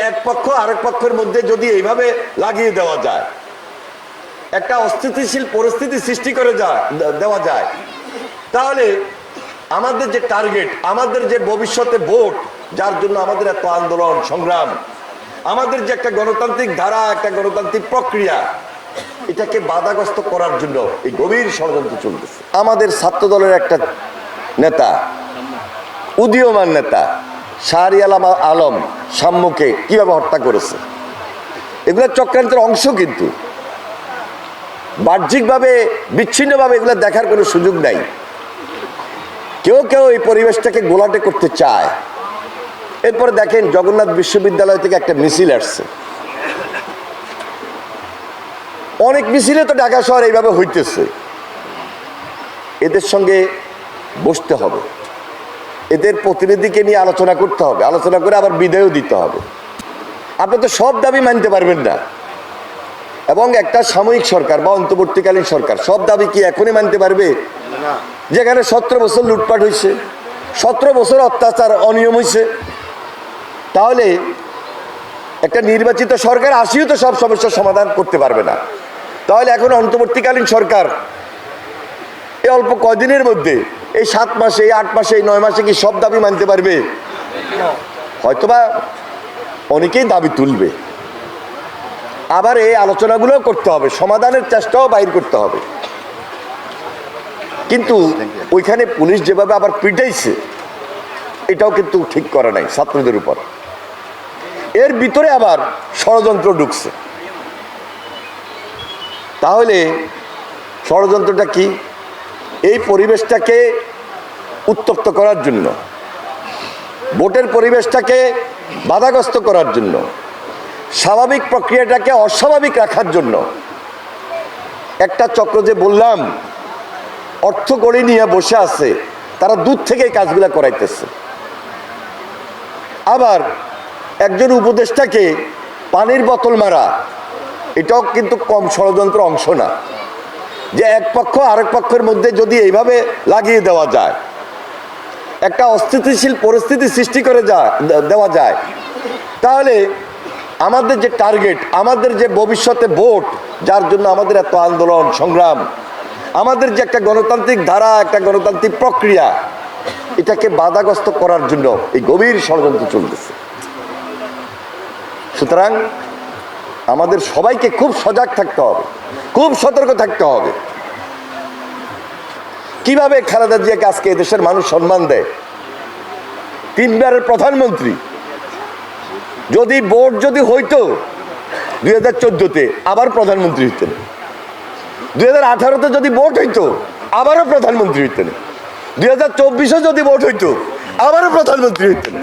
এক পক্ষ আরেক পক্ষের মধ্যে যদি এইভাবে লাগিয়ে দেওয়া যায়, একটা অস্থিতিশীল পরিস্থিতি সৃষ্টি করে দেওয়া যায়, তাহলে আমাদের যে টার্গেট, আমাদের যে ভবিষ্যতে ভোট, যার জন্য আমাদের এত আন্দোলন সংগ্রাম, আমাদের যে একটা গণতান্ত্রিক ধারা, একটা গণতান্ত্রিক প্রক্রিয়া, এটাকে বাধাগ্রস্ত করার জন্য এই গভীর ষড়যন্ত্র চলতেছে। আমাদের ছাত্র দলের একটা নেতা, উদীয়মান নেতা শাহরিয়ার আলম সাম্যকে কিভাবে হত্যা করেছে, এগুলো চক্রান্তের অংশ। কিন্তু বাহ্যিকভাবে বিচ্ছিন্নভাবে এগুলো দেখার কোনো সুযোগ নাই। কেউ কেউ এই পরিবেশটাকে গোলাটে করতে চায়। এরপরে দেখেন জগন্নাথ বিশ্ববিদ্যালয় থেকে একটা মিছিল আসছে। অনেক মিছিলে তো ঢাকা শহর এইভাবে হইতেছে। এদের সঙ্গে বসতে হবে, এদের প্রতিনিধিকে নিয়ে আলোচনা করতে হবে, আলোচনা করে আবার বিদায়ও দিতে হবে। আপনি তো সব দাবি মানতে পারবেন না, এবং একটা সাময়িক সরকার বা অন্তর্বর্তীকালীন সরকার সব দাবি কি এখনই মানতে পারবে? যেখানে 17 বছর লুটপাট হয়েছে, 17 বছর অত্যাচার অনিয়ম হয়েছে, তাহলে একটা নির্বাচিত সরকার আসিও তো সব সমস্যার সমাধান করতে পারবে না। তাহলে এখন অন্তর্বর্তীকালীন সরকার এই অল্প কয়দিনের মধ্যে, এই 7 মাসে, এই 8 মাসে, এই 9 মাসে কি সব দাবি মানতে পারবে? হয়তোবা অনেকেই দাবি তুলবে। আবার এই আলোচনাগুলো করতে হবে, সমাধানের চেষ্টাও বাইর করতে হবে। কিন্তু ওইখানে পুলিশ যেভাবে আবার পিটাইছে, এটাও কিন্তু ঠিক করে নাই ছাত্রদের উপর। এর ভিতরে আবার ষড়যন্ত্র ঢুকছে। তাহলে ষড়যন্ত্রটা কি? এই পরিবেশটাকে উত্তপ্ত করার জন্য, ভোটের পরিবেশটাকে বাধাগ্রস্ত করার জন্য, স্বাভাবিক প্রক্রিয়াটাকে অস্বাভাবিক রাখার জন্য একটা চক্র, যে বললাম অর্থ কড়ি নিয়ে বসে আছে, তারা দূর থেকে এই কাজগুলো করাইতেছে। আবার একজন উপদেষ্টাকে পানির বোতল মারা, এটাও কিন্তু কম ষড়যন্ত্র অংশ না। যে এক পক্ষ আরেক পক্ষের মধ্যে যদি এইভাবে লাগিয়ে দেওয়া যায়, একটা অস্থিতিশীল পরিস্থিতি সৃষ্টি করে দেওয়া যায়, তাহলে আমাদের যে টার্গেট, আমাদের যে ভবিষ্যতে ভোট, যার জন্য আমাদের এত আন্দোলন সংগ্রাম, আমাদের যে একটা গণতান্ত্রিক ধারা, একটা গণতান্ত্রিক প্রক্রিয়া, এটাকে বাধাগ্রস্ত করার জন্য এই গভীর ষড়যন্ত্র চলতেছে। সুতরাং আমাদের সবাইকে খুব সজাগ থাকতে হবে, খুব সতর্ক থাকতে হবে। কিভাবে খালেদা জিয়াকে আজকে এদেশের মানুষ সম্মান দেয়? 3 বারের প্রধানমন্ত্রী। যদি ভোট যদি হইতো 2014-তে, আবার প্রধানমন্ত্রী হইতেন। 2018-তে যদি ভোট হইতো, আবারও প্রধানমন্ত্রী হইতেন। 2024-এ যদি ভোট হইতো, আবারও প্রধানমন্ত্রী হইতেন।